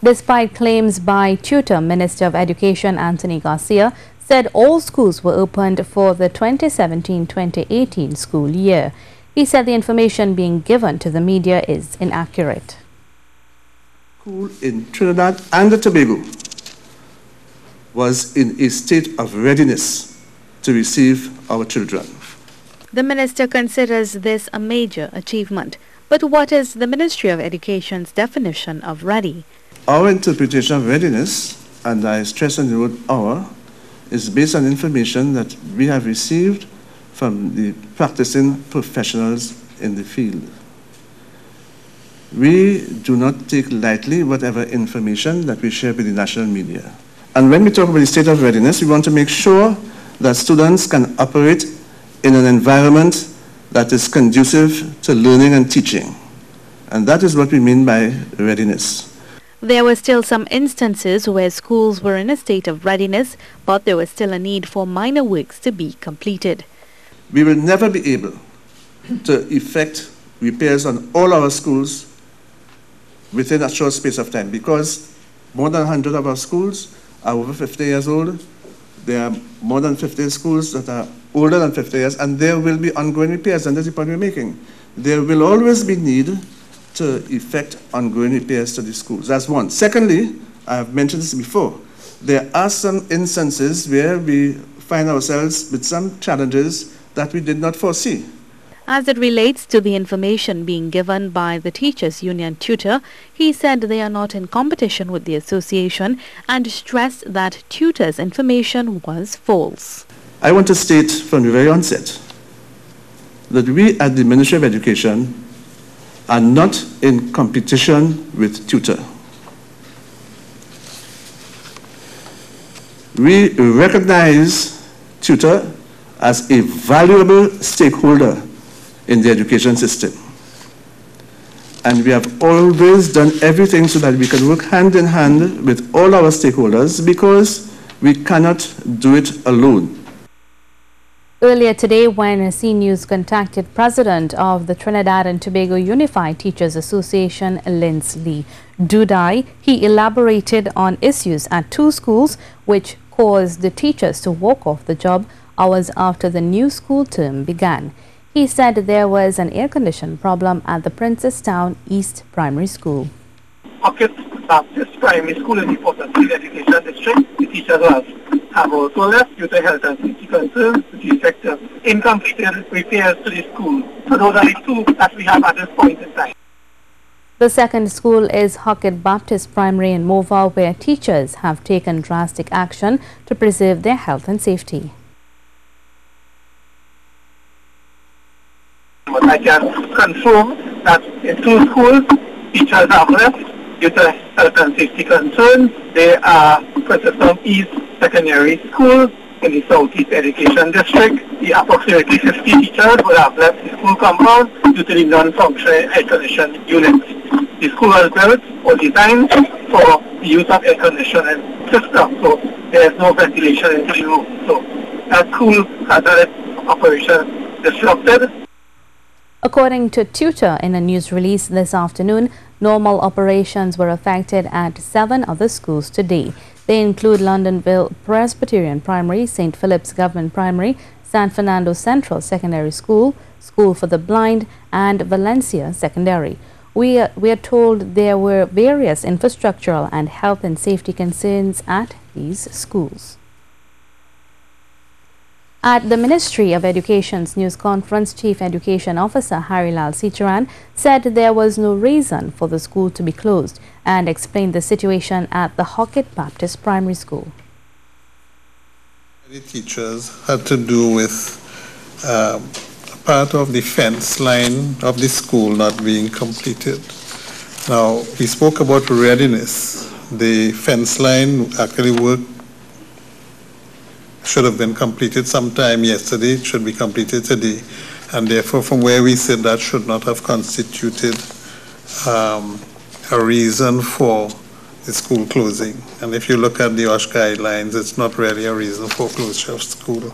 Despite claims by TTUTA, Minister of Education Anthony Garcia said all schools were opened for the 2017-2018 school year. He said the information being given to the media is inaccurate. School in Trinidad and Tobago was in a state of readiness to receive our children. The minister considers this a major achievement. But what is the Ministry of Education's definition of ready? Our interpretation of readiness, and I stress on the word our, is based on information that we have received from the practicing professionals in the field. We do not take lightly whatever information that we share with the national media. And when we talk about the state of readiness, we want to make sure that students can operate in an environment that is conducive to learning and teaching. And that is what we mean by readiness. There were still some instances where schools were in a state of readiness, but there was still a need for minor works to be completed. We will never be able to effect repairs on all our schools within a short space of time because more than 100 of our schools are over 50 years old. There are more than 50 schools that are older than 50 years, and there will be ongoing repairs, and that's the point we're making. There will always be need to effect ongoing repairs to the schools. That's one. Secondly, I have mentioned this before, there are some instances where we find ourselves with some challenges that we did not foresee. As it relates to the information being given by the Teachers Union TTUTA, he said they are not in competition with the association and stressed that TTUTA's information was false. I want to state from the very onset that we at the Ministry of Education are not in competition with TTUTA. We recognize TTUTA as a valuable stakeholder in the education system. And we have always done everything so that we can work hand in hand with all our stakeholders because we cannot do it alone. Earlier today, when CNews contacted President of the Trinidad and Tobago Unified Teachers Association, Linsley Dudai, he elaborated on issues at two schools which caused the teachers to walk off the job hours after the new school term began. He said there was an air condition problem at the Princestown East Primary School. Pocket Baptist Primary School in the Portland Education District, the teachers have also left due to health and safety concerns with respect to incompleted repairs to the school. So those are the two that we have at this point in time. The second school is Hockett Baptist Primary in Mova, where teachers have taken drastic action to preserve their health and safety. But I can confirm that in two schools, teachers have left due to health and safety concerns. They are Princestown East Secondary School in the Southeast Education District. The approximately 50 teachers would have left the school compound due to the non-functioning air conditioning units. The school was built or designed for the use of air conditioning system, so there is no ventilation into the room. So that school has had its operation disrupted. According to TTUTA, in a news release this afternoon, normal operations were affected at 7 other schools today. They include Londonville Presbyterian Primary, St. Philip's Government Primary, San Fernando Central Secondary School, School for the Blind, and Valencia Secondary. We are told there were various infrastructural and health and safety concerns at these schools. At the Ministry of Education's news conference, Chief Education Officer Harilal Sicharan said there was no reason for the school to be closed and explained the situation at the Hockett Baptist Primary School. The teachers had to do with part of the fence line of the school not being completed. Now, we spoke about readiness. The fence line actually should have been completed sometime yesterday, it should be completed today, and therefore from where we sit, that should not have constituted a reason for the school closing. And if you look at the OSH guidelines, it's not really a reason for closure of school.